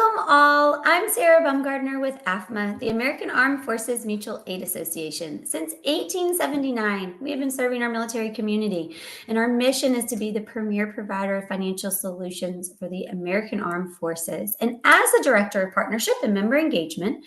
Welcome all. I'm Sarah Bumgardner with AAFMAA, the American Armed Forces Mutual Aid Association. Since 1879, we have been serving our military community, and our mission is to be the premier provider of financial solutions for the American Armed Forces. And as the Director of Partnership and Member Engagement,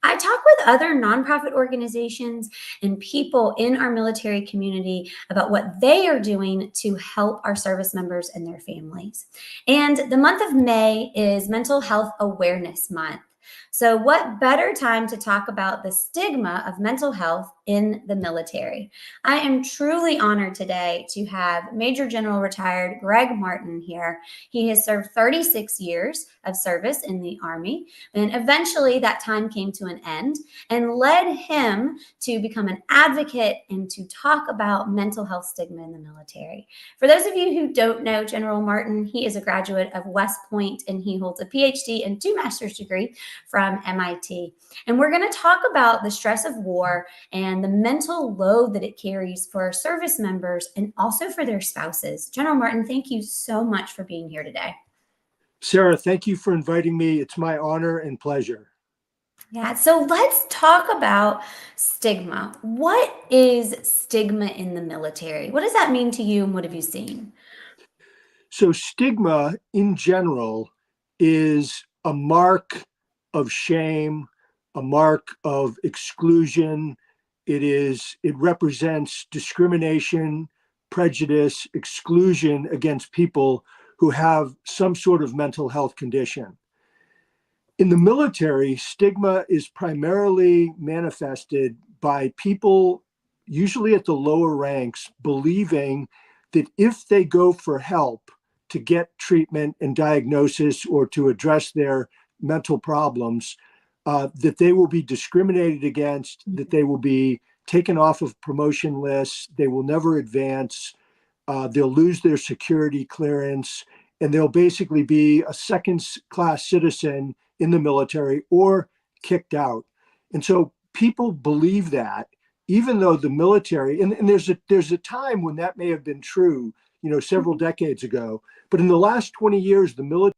I talk with other nonprofit organizations and people in our military community about what they are doing to help our service members and their families. And the month of May is Mental Health Awareness Month. So, what better time to talk about the stigma of mental health in the military? I am truly honored today to have Major General retired Gregg Martin here. He has served 36 years of service in the Army, and eventually that time came to an end and led him to become an advocate and to talk about mental health stigma in the military. For those of you who don't know General Martin, he is a graduate of West Point and he holds a PhD and 2 master's degrees from MIT. And we're going to talk about the stress of war and the mental load that it carries for our service members and also for their spouses. General Martin, thank you so much for being here today. Sarah, thank you for inviting me. It's my honor and pleasure. Yeah, so let's talk about stigma. What is stigma in the military? What does that mean to you and what have you seen? So stigma in general is a mark of shame, a mark of exclusion. It represents discrimination, prejudice, exclusion against people who have some sort of mental health condition. In the military, stigma is primarily manifested by people, usually at the lower ranks, believing that if they go for help to get treatment and diagnosis or to address their mental problems, that they will be discriminated against, that they will be taken off of promotion lists, they will never advance, they'll lose their security clearance, and they'll basically be a second-class citizen in the military or kicked out. And so people believe that, even though the military, and there's a time when that may have been true, several decades ago, but in the last 20 years, the military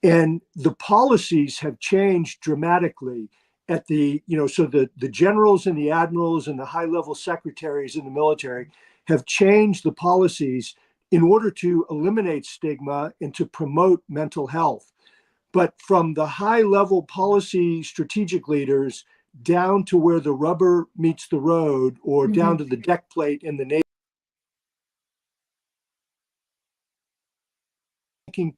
and the policies have changed dramatically at so the generals and the admirals and the high-level secretaries in the military have changed the policies in order to eliminate stigma and to promote mental health. But from the high-level policy strategic leaders down to where the rubber meets the road or down to the deck plate in the Navy,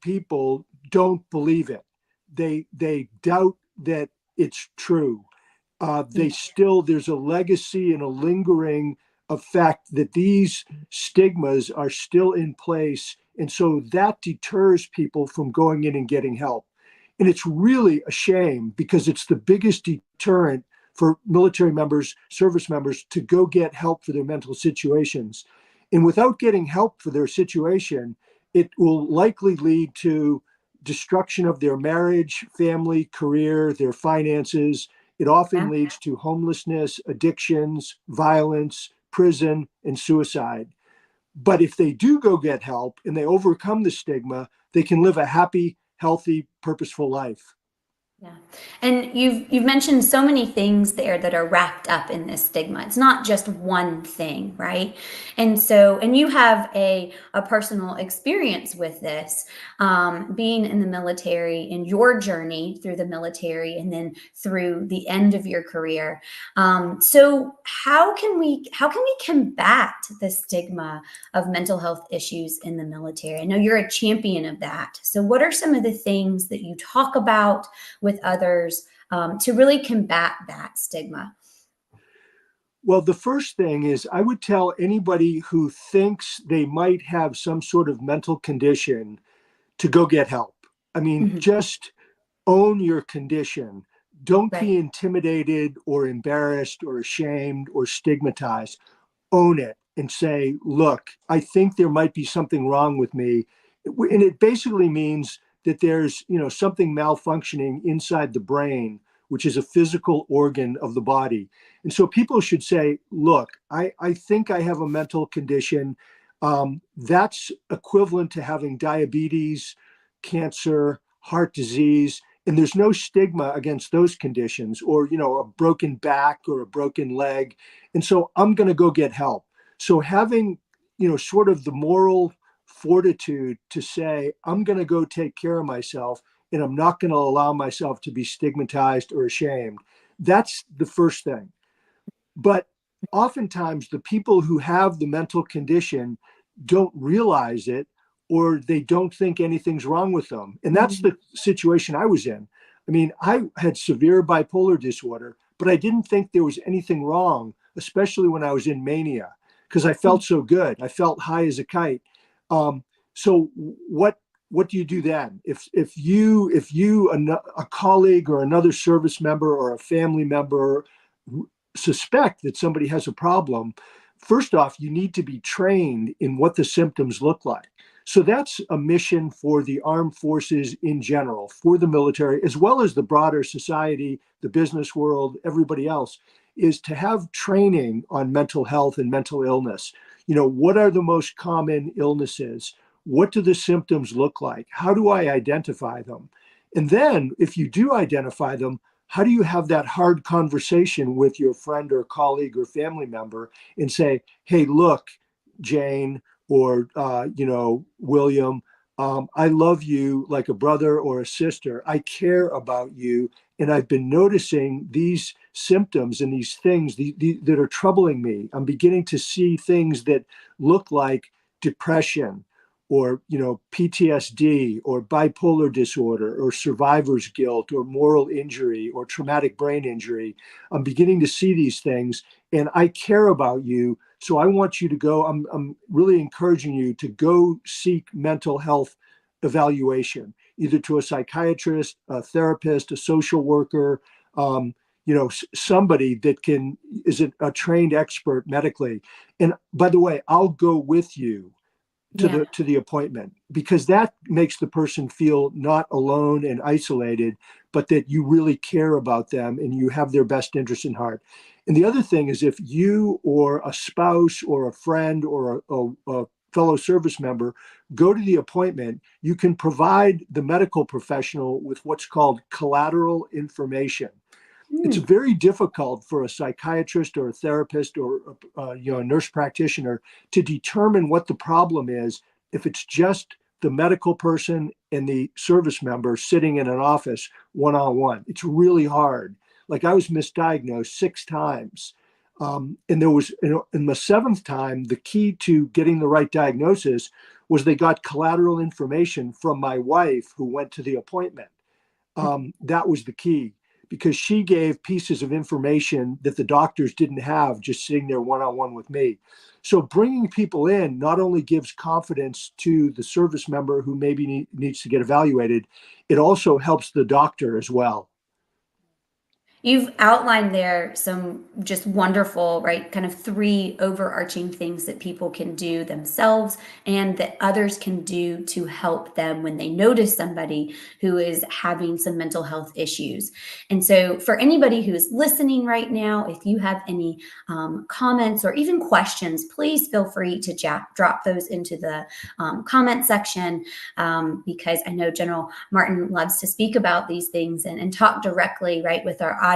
people don't believe it. They doubt that it's true. There's a legacy and a lingering effect that these stigmas are still in place. And so that deters people from going in and getting help. And it's really a shame because it's the biggest deterrent for military members, service members to go get help for their mental situations. And without getting help for their situation, it will likely lead to destruction of their marriage, family, career, their finances. It often leads to homelessness, addictions, violence, prison, and suicide. But if they do go get help and they overcome the stigma, they can live a happy, healthy, purposeful life. Yeah. And you've mentioned so many things there that are wrapped up in this stigma. It's not just one thing, right? And you have a personal experience with this, being in the military, in your journey through the military and then through the end of your career. So how can we combat the stigma of mental health issues in the military? I know you're a champion of that. So what are some of the things that you talk about with others to really combat that stigma? Well, the first thing is I would tell anybody who thinks they might have some sort of mental condition to go get help. I mean, just own your condition. Don't be intimidated or embarrassed or ashamed or stigmatized. Own it and say, look, I think there might be something wrong with me. And it basically means that there's something malfunctioning inside the brain, which is a physical organ of the body. And so people should say, look, I think I have a mental condition. That's equivalent to having diabetes, cancer, heart disease, and there's no stigma against those conditions, or a broken back or a broken leg. And so I'm going to go get help. So having sort of the moral fortitude to say, I'm going to go take care of myself, and I'm not going to allow myself to be stigmatized or ashamed. That's the first thing. But oftentimes, the people who have the mental condition don't realize it, or they don't think anything's wrong with them. And that's the situation I was in. I mean, I had severe bipolar disorder, but I didn't think there was anything wrong, especially when I was in mania, because I felt so good. I felt high as a kite. So what do you do then? If you a colleague or another service member or a family member suspect that somebody has a problem, first off, you need to be trained in what the symptoms look like. So that's a mission for the armed forces in general, for the military, as well as the broader society, the business world, everybody else, is to have training on mental health and mental illness. What are the most common illnesses? What do the symptoms look like? How do I identify them? And then if you do identify them, how do you have that hard conversation with your friend or colleague or family member and say, hey, look, Jane, or William, I love you like a brother or a sister. I care about you, and I've been noticing these symptoms and these things that are troubling me. I'm beginning to see things that look like depression, or PTSD, or bipolar disorder, or survivor's guilt, or moral injury, or traumatic brain injury. I'm beginning to see these things, and I care about you. So I want you to go. I'm really encouraging you to go seek mental health evaluation, either to a psychiatrist, a therapist, a social worker, somebody that is a trained expert medically. And by the way, I'll go with you to Yeah. the appointment, because that makes the person feel not alone and isolated, but that you really care about them and you have their best interest in heart. And the other thing is, if you or a spouse or a friend or a fellow service member go to the appointment, you can provide the medical professional with what's called collateral information. It's Hmm. very difficult for a psychiatrist or a therapist or a nurse practitioner to determine what the problem is if it's just the medical person and the service member sitting in an office one-on-one. It's really hard. Like, I was misdiagnosed 6 times. And there was, in the seventh time, the key to getting the right diagnosis was they got collateral information from my wife who went to the appointment. That was the key, because she gave pieces of information that the doctors didn't have, just sitting there one-on-one with me. So bringing people in not only gives confidence to the service member who maybe needs to get evaluated, it also helps the doctor as well. You've outlined there some just wonderful, right? Kind of three overarching things that people can do themselves and that others can do to help them when they notice somebody who is having some mental health issues. And so, for anybody who is listening right now, if you have any comments or even questions, please feel free to drop those into the comment section, because I know General Martin loves to speak about these things and talk directly, right, with our audience.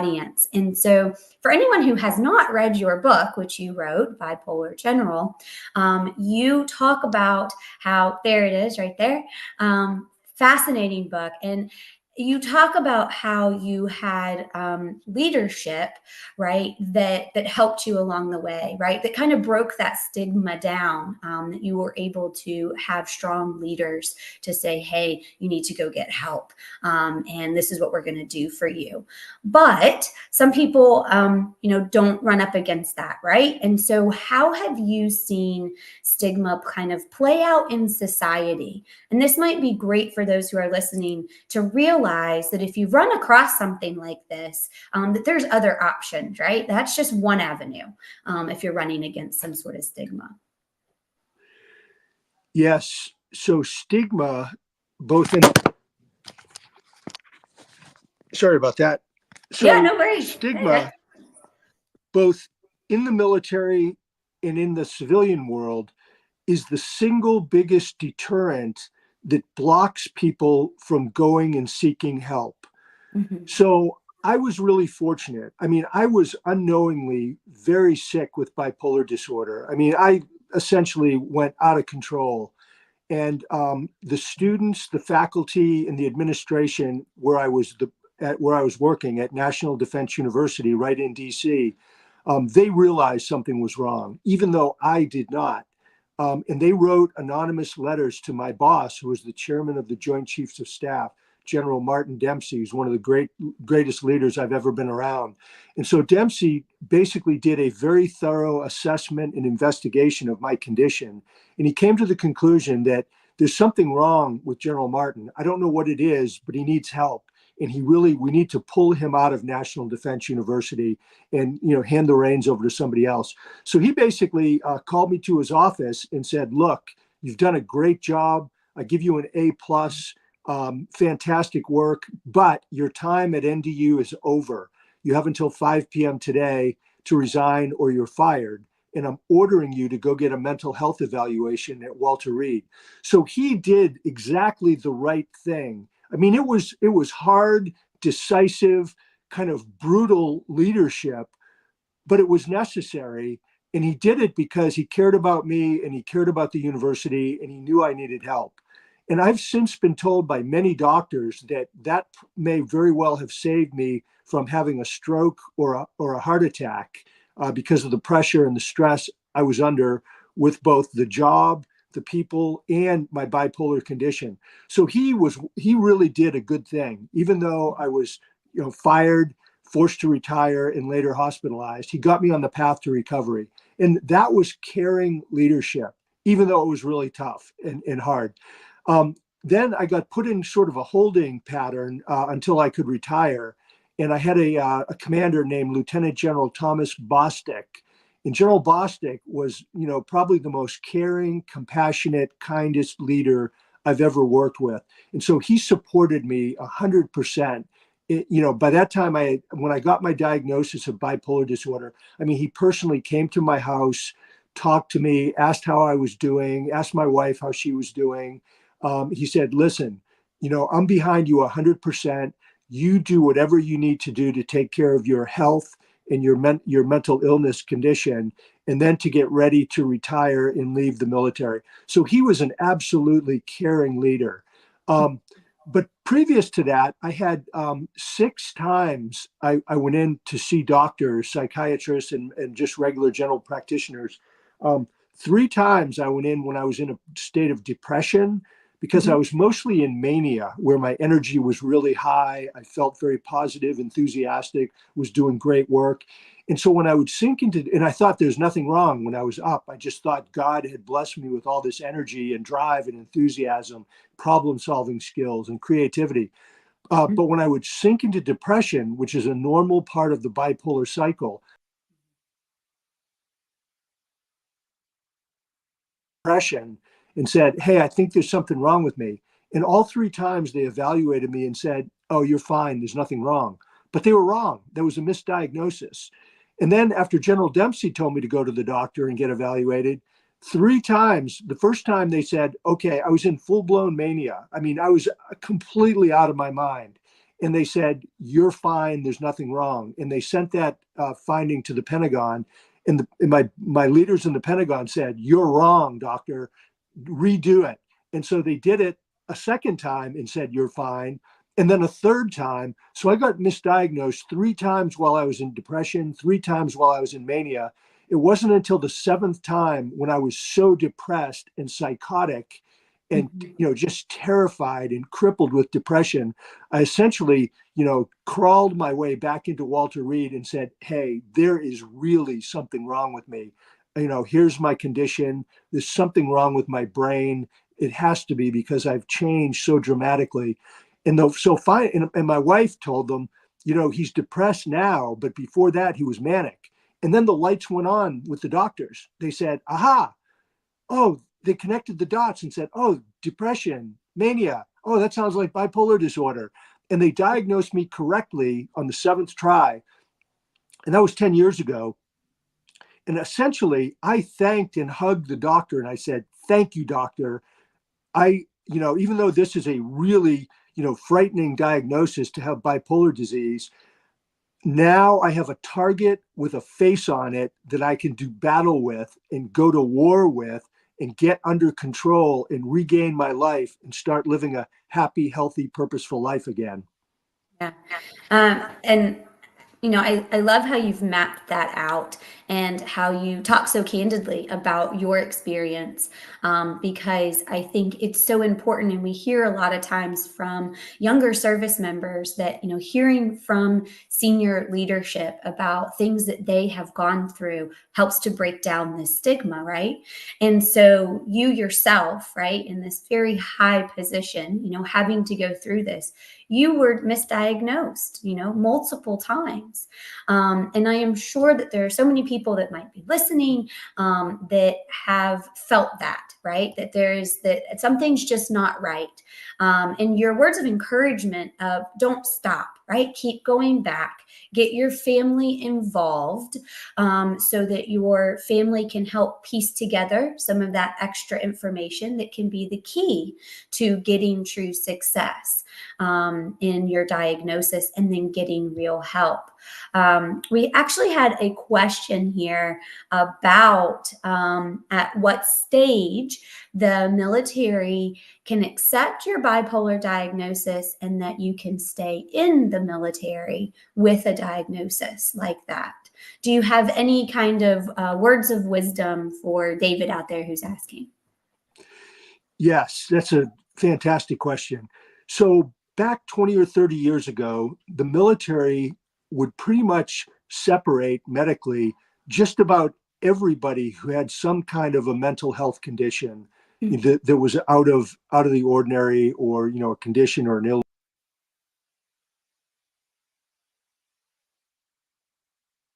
And so, for anyone who has not read your book, which you wrote, Bipolar General, you talk about how, there it is right there, fascinating book. And you talk about how you had leadership, right, that helped you along the way, right, that kind of broke that stigma down, that you were able to have strong leaders to say, hey, you need to go get help, and this is what we're going to do for you. But some people, don't run up against that, right? And so, how have you seen stigma kind of play out in society? And this might be great for those who are listening to realize that if you run across something like this, that there's other options, right? That's just one avenue, if you're running against some sort of stigma. Yes. So stigma, both in, sorry about that. Yeah, So no worries. stigma, both in the military and in the civilian world, is the single biggest deterrent that blocks people from going and seeking help. Mhm. So I was really fortunate. I mean, I was unknowingly very sick with bipolar disorder. I mean, I essentially went out of control. And the students, the faculty, and the administration where I was working at National Defense University, right in D.C., they realized something was wrong, even though I did not. And they wrote anonymous letters to my boss, who was the chairman of the Joint Chiefs of Staff, General Martin Dempsey, who's one of the greatest leaders I've ever been around. And so Dempsey basically did a very thorough assessment and investigation of my condition. And he came to the conclusion that there's something wrong with General Martin. I don't know what it is, but he needs help. And we need to pull him out of National Defense University and, hand the reins over to somebody else. So he basically called me to his office and said, look, you've done a great job. I give you an A plus, fantastic work, but your time at NDU is over. You have until 5 p.m. today to resign or you're fired. And I'm ordering you to go get a mental health evaluation at Walter Reed. So he did exactly the right thing. I mean, it was hard, decisive, kind of brutal leadership, but it was necessary. And he did it because he cared about me and he cared about the university and he knew I needed help. And I've since been told by many doctors that may very well have saved me from having a stroke or a heart attack because of the pressure and the stress I was under with both the job, the people, and my bipolar condition. So he really did a good thing, even though I was, fired, forced to retire, and later hospitalized. He got me on the path to recovery. And that was caring leadership, even though it was really tough and hard. Then I got put in sort of a holding pattern until I could retire. And I had a commander named Lieutenant General Thomas Bostick. And General Bostick was, probably the most caring, compassionate, kindest leader I've ever worked with. And so he supported me 100%. By that time, when I got my diagnosis of bipolar disorder, I mean, he personally came to my house, talked to me, asked how I was doing, asked my wife how she was doing. He said, listen, I'm behind you 100%. You do whatever you need to do to take care of your health and your mental illness condition, and then to get ready to retire and leave the military. So he was an absolutely caring leader. But previous to that, I had 6 times I went in to see doctors, psychiatrists, and just regular general practitioners. 3 times I went in when I was in a state of depression because I was mostly in mania, where my energy was really high. I felt very positive, enthusiastic, was doing great work. And so when I would sink into, and I thought there's nothing wrong when I was up, I just thought God had blessed me with all this energy and drive and enthusiasm, problem solving skills and creativity. But when I would sink into depression, which is a normal part of the bipolar cycle, depression, and said, hey, I think there's something wrong with me. And all 3 times they evaluated me and said, oh, you're fine. There's nothing wrong. But they were wrong. There was a misdiagnosis. And then after General Dempsey told me to go to the doctor and get evaluated, 3 times, the first time they said, okay, I was in full blown mania. I mean, I was completely out of my mind. And they said, you're fine. There's nothing wrong. And they sent that finding to the Pentagon. And my leaders in the Pentagon said, you're wrong, doctor, redo it. And so they did it a second time and said, you're fine. And then a third time. So I got misdiagnosed 3 times while I was in depression, 3 times while I was in mania. It wasn't until the 7th time, when I was so depressed and psychotic and, just terrified and crippled with depression, I essentially, crawled my way back into Walter Reed and said, hey, there is really something wrong with me. Here's my condition. There's something wrong with my brain. It has to be, because I've changed so dramatically. And my wife told them, he's depressed now, but before that he was manic. And then the lights went on with the doctors. They said, aha, oh, they connected the dots and said, oh, depression, mania. Oh, that sounds like bipolar disorder. And they diagnosed me correctly on the 7th try. And that was 10 years ago. and essentially I thanked and hugged the doctor and I said, "Thank you, doctor. Even though this is a really, frightening diagnosis to have bipolar disease, now I have a target with a face on it that I can do battle with and go to war with and get under control and regain my life and start living a happy, healthy, purposeful life again." Yeah. And I love how you've mapped that out and how you talk so candidly about your experience, because I think it's so important. And we hear a lot of times from younger service members that, hearing from senior leadership about things that they have gone through helps to break down this stigma, right? And so you yourself, right, in this very high position, having to go through this, you were misdiagnosed, multiple times. And I am sure that there are so many people that might be listening, that have felt that, right? That something's just not right. And your words of encouragement of don't stop, right? Keep going back, get your family involved, so that your family can help piece together some of that extra information that can be the key to getting true success, in your diagnosis and then getting real help. We actually had a question here about at what stage the military can accept your bipolar diagnosis and that you can stay in the military with a diagnosis like that. Do you have any kind of words of wisdom for David out there who's asking? Yes, that's a fantastic question. So back 20 or 30 years ago, the military would pretty much separate medically just about everybody who had some kind of a mental health condition that was out of the ordinary, or a condition or an illness.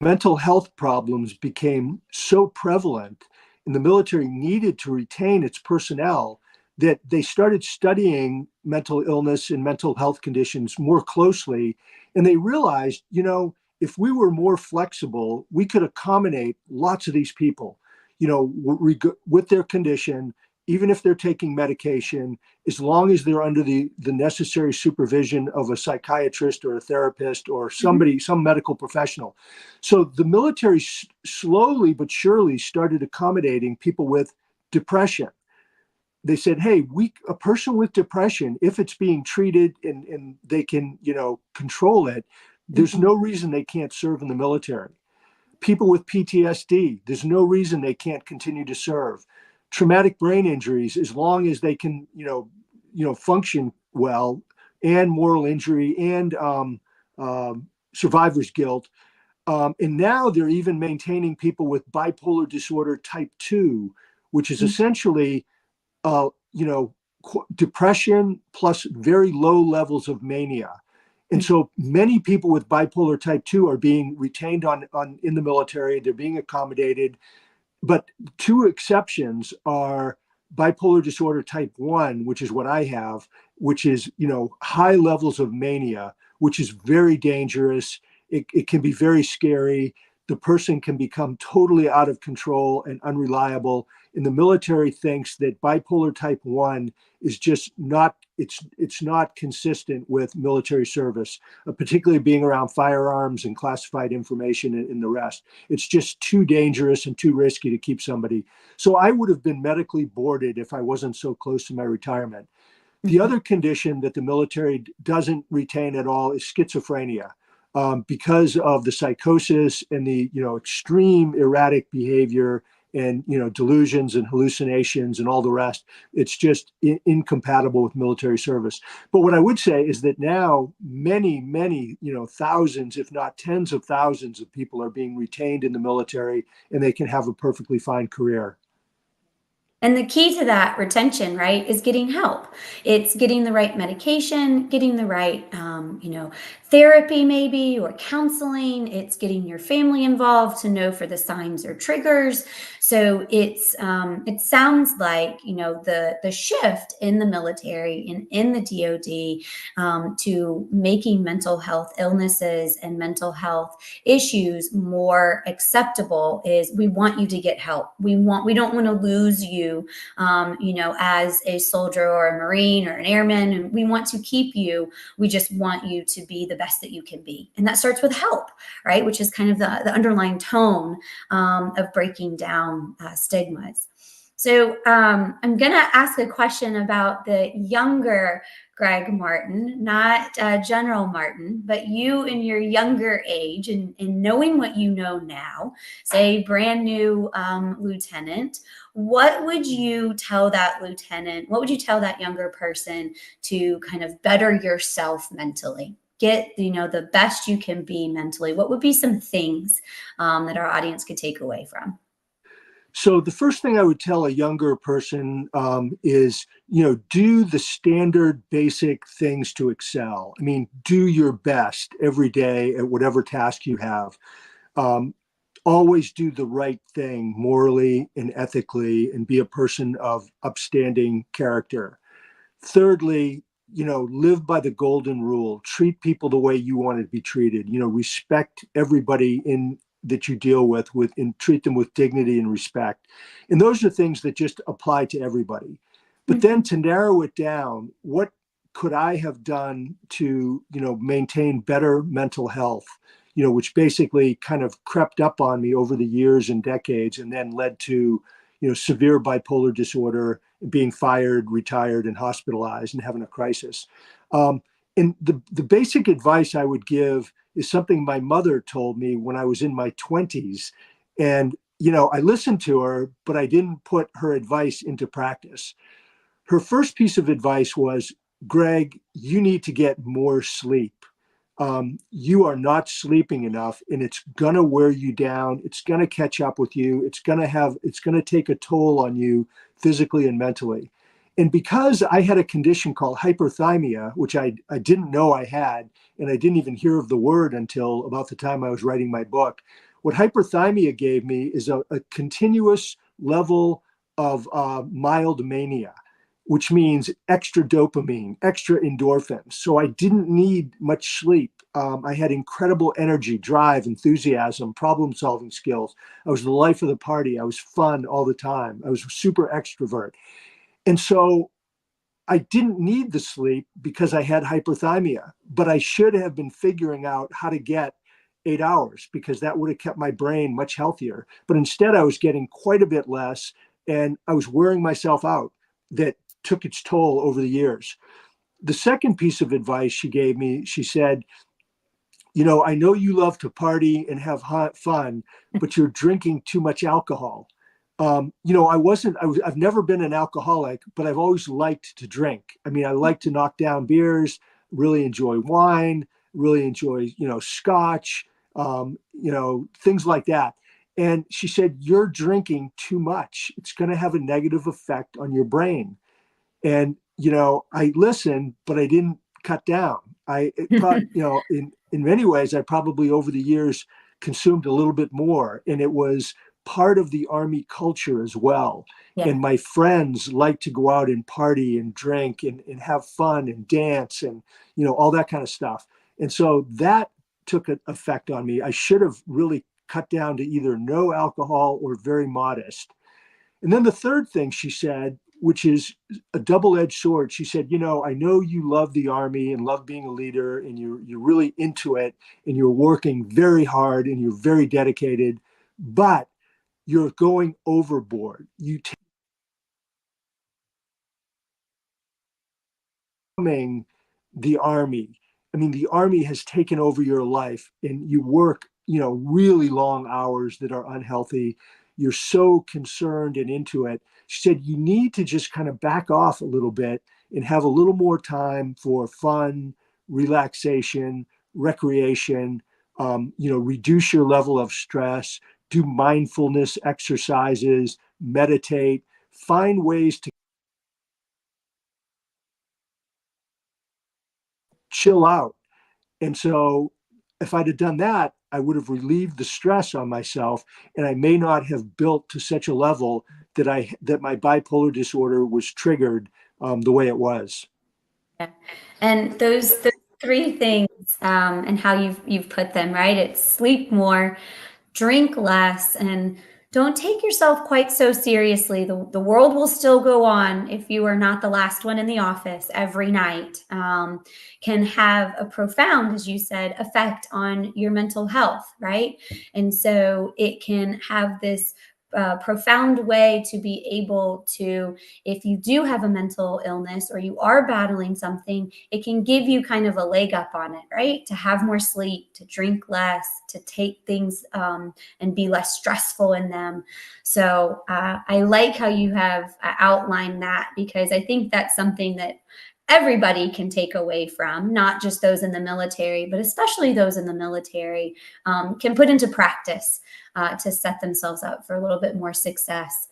Mental health problems became so prevalent, and the military needed to retain its personnel, that they started studying mental illness and mental health conditions more closely. And they realized, if we were more flexible, we could accommodate lots of these people, with their condition, even if they're taking medication, as long as they're under the necessary supervision of a psychiatrist or a therapist or somebody, some medical professional. So the military slowly but surely started accommodating people with depression. They said, hey, a person with depression, if it's being treated and they can, control it, there's no reason they can't serve in the military. People with PTSD, there's no reason they can't continue to serve. Traumatic brain injuries, as long as they can, function well, and moral injury and survivor's guilt. And now they're even maintaining people with bipolar disorder type 2, which is essentially, uh, you know, depression plus very low levels of mania. And so many people with bipolar type 2 are being retained in the military. They're being accommodated. But two exceptions are bipolar disorder type 1, which is what I have, which is, high levels of mania, which is very dangerous. It can be very scary. The person can become totally out of control and unreliable. And the military thinks that bipolar type 1 is just not, it's not consistent with military service, particularly being around firearms and classified information and the rest. It's just too dangerous and too risky to keep somebody. So I would have been medically boarded if I wasn't so close to my retirement. The other condition that the military doesn't retain at all is schizophrenia. Because of the psychosis and the extreme erratic behavior and delusions and hallucinations and all the rest, it's just incompatible with military service. But what I would say is that now many thousands, if not tens of thousands of people are being retained in the military, and they can have a perfectly fine career. And the key to that retention, right, is getting help. It's getting the right medication, getting the right, therapy maybe, or counseling. It's getting your family involved to know for the signs or triggers. So it sounds like the shift in the military and in the DoD to making mental health illnesses and mental health issues more acceptable is we want you to get help. We don't want to lose you, as a soldier or a Marine or an airman, and we want to keep you. We just want you to be the best that you can be, and that starts with help, right? Which is kind of the underlying tone of breaking down stigmas. So I'm going to ask a question about the younger Gregg Martin, not General Martin, but you in your younger age and knowing what you know now, say brand new lieutenant. What would you tell that lieutenant? What would you tell that younger person to kind of better yourself mentally? Get the best you can be mentally. What would be some things that our audience could take away from? So the first thing I would tell a younger person is, do the standard basic things to excel. I mean, do your best every day at whatever task you have. Um, Always do the right thing morally and ethically and be a person of upstanding character. Thirdly, live by the golden rule. Treat people the way you want to be treated. Respect everybody in that you deal with and treat them with dignity and respect. And those are things that just apply to everybody. But then to narrow it down, what could I have done to, maintain better mental health? Which basically kind of crept up on me over the years and decades and then led to, severe bipolar disorder, being fired, retired, and hospitalized and having a crisis. And the basic advice I would give is something my mother told me when I was in my 20s. And, I listened to her, but I didn't put her advice into practice. Her first piece of advice was, Gregg, you need to get more sleep. You are not sleeping enough and it's going to wear you down. It's going to catch up with you. It's going to take a toll on you physically and mentally. And because I had a condition called hyperthymia, which I didn't know I had, and I didn't even hear of the word until about the time I was writing my book, what hyperthymia gave me is a continuous level of mild mania, which means extra dopamine, extra endorphins. So I didn't need much sleep. I had incredible energy, drive, enthusiasm, problem solving skills. I was the life of the party. I was fun all the time. I was a super extrovert. And so I didn't need the sleep because I had hyperthymia, but I should have been figuring out how to get 8 hours because that would have kept my brain much healthier. But instead, I was getting quite a bit less and I was wearing myself out. That took its toll over the years. The second piece of advice she gave me, she said, I know you love to party and have fun, but you're drinking too much alcohol. I've never been an alcoholic, but I've always liked to drink. I mean, I like to knock down beers, really enjoy wine, really enjoy, scotch, things like that. And she said, you're drinking too much. It's going to have a negative effect on your brain. And, I listened, but I didn't cut down. In many ways, I probably over the years consumed a little bit more. And it was part of the Army culture as well. Yeah. And my friends like to go out and party and drink and have fun and dance and, all that kind of stuff. And so that took an effect on me. I should have really cut down to either no alcohol or very modest. And then the third thing she said, which is a double-edged sword, she said, I know you love the Army and love being a leader and you're really into it and you're working very hard and you're very dedicated, but you're going overboard. You becoming the Army. I mean, the Army has taken over your life and you work, really long hours that are unhealthy. You're so concerned and into it. She said, you need to just kind of back off a little bit and have a little more time for fun, relaxation, recreation, reduce your level of stress, do mindfulness exercises, meditate, find ways to chill out. And so if I'd have done that, I would have relieved the stress on myself, and I may not have built to such a level that my bipolar disorder was triggered the way it was. Yeah. And those three things, and how you've put them, right? It's sleep more, drink less, and don't take yourself quite so seriously. The world will still go on if you are not the last one in the office every night. Can have a profound, as you said, effect on your mental health, right? And so it can have this profound way to be able to, if you do have a mental illness or you are battling something, it can give you kind of a leg up on it, right? To have more sleep, to drink less, to take things and be less stressful in them. So I like how you have outlined that, because I think that's something that everybody can take away from, not just those in the military, but especially those in the military, can put into practice to set themselves up for a little bit more success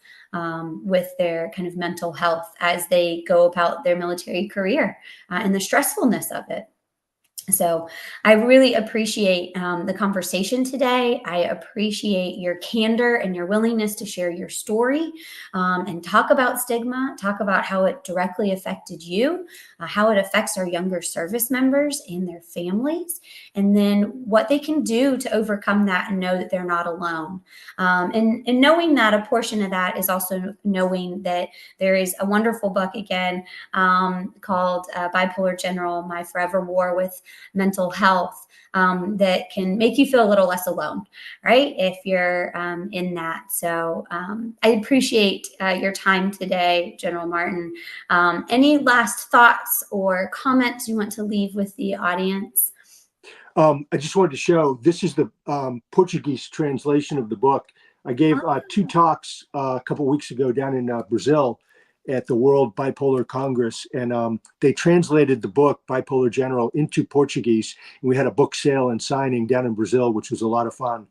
with their kind of mental health as they go about their military career and the stressfulness of it. So I really appreciate the conversation today. I appreciate your candor and your willingness to share your story and talk about stigma, talk about how it directly affected you, how it affects our younger service members and their families, and then what they can do to overcome that and know that they're not alone. And knowing that a portion of that is also knowing that there is a wonderful book, again, called Bipolar General, My Forever War with Mental Health, that can make you feel a little less alone, right? If you're in that. So I appreciate your time today, General Martin. Any last thoughts or comments you want to leave with the audience? I just wanted to show, this is the Portuguese translation of the book. I gave two talks a couple of weeks ago down in Brazil at the World Bipolar Congress, and they translated the book Bipolar General into Portuguese, and we had a book sale and signing down in Brazil, which was a lot of fun.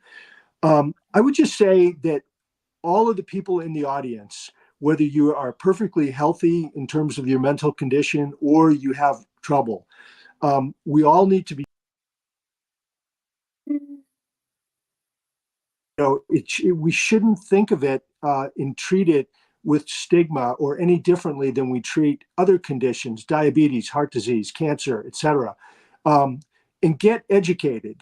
I would just say that all of the people in the audience, whether you are perfectly healthy in terms of your mental condition or you have trouble, we all need to be, we shouldn't think of it and treat it with stigma or any differently than we treat other conditions, diabetes, heart disease, cancer, etc. And get educated,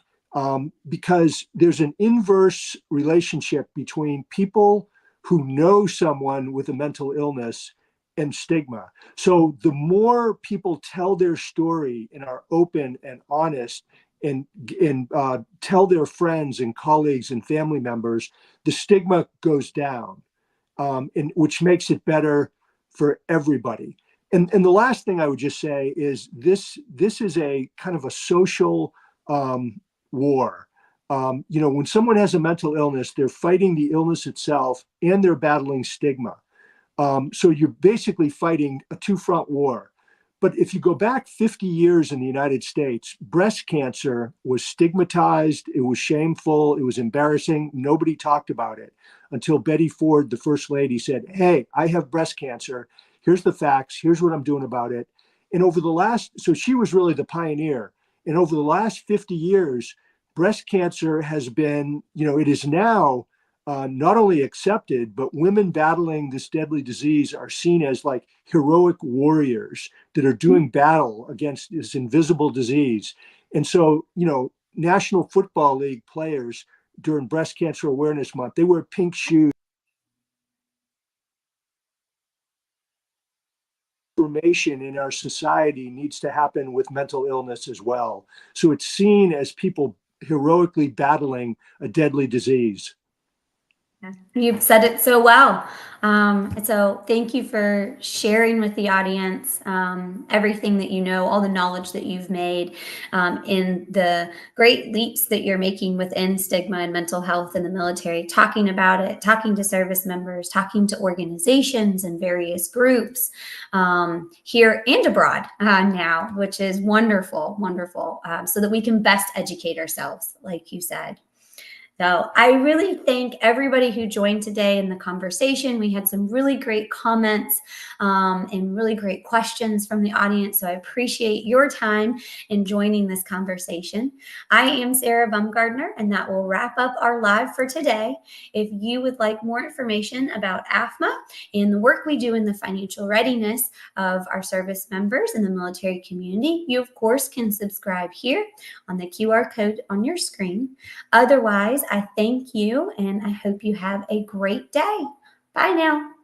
because there's an inverse relationship between people who know someone with a mental illness and stigma. So the more people tell their story and are open and honest and tell their friends and colleagues and family members, the stigma goes down, and which makes it better for everybody. And the last thing I would just say is this is a kind of a social war. When someone has a mental illness, they're fighting the illness itself and they're battling stigma. So you're basically fighting a two-front war. But if you go back 50 years in the United States, breast cancer was stigmatized, it was shameful, it was embarrassing. Nobody talked about it until Betty Ford, the first lady, said, "Hey, I have breast cancer. Here's the facts. Here's what I'm doing about it." And so she was really the pioneer. And over the last 50 years, breast cancer has been, it is now not only accepted, but women battling this deadly disease are seen as like heroic warriors that are doing battle against this invisible disease. And so, National Football League players during Breast Cancer Awareness Month, they wear pink shoes. Transformation in our society needs to happen with mental illness as well. So it's seen as people heroically battling a deadly disease. You've said it so well. So thank you for sharing with the audience everything that you know, all the knowledge that you've made in the great leaps that you're making within stigma and mental health in the military, talking about it, talking to service members, talking to organizations and various groups here and abroad now, which is wonderful, wonderful, so that we can best educate ourselves, like you said. So I really thank everybody who joined today in the conversation. We had some really great comments and really great questions from the audience. So I appreciate your time in joining this conversation. I am Sarah Bumgardner, and that will wrap up our live for today. If you would like more information about AAFMAA and the work we do in the financial readiness of our service members in the military community, you of course can subscribe here on the QR code on your screen. Otherwise, I thank you and I hope you have a great day. Bye now.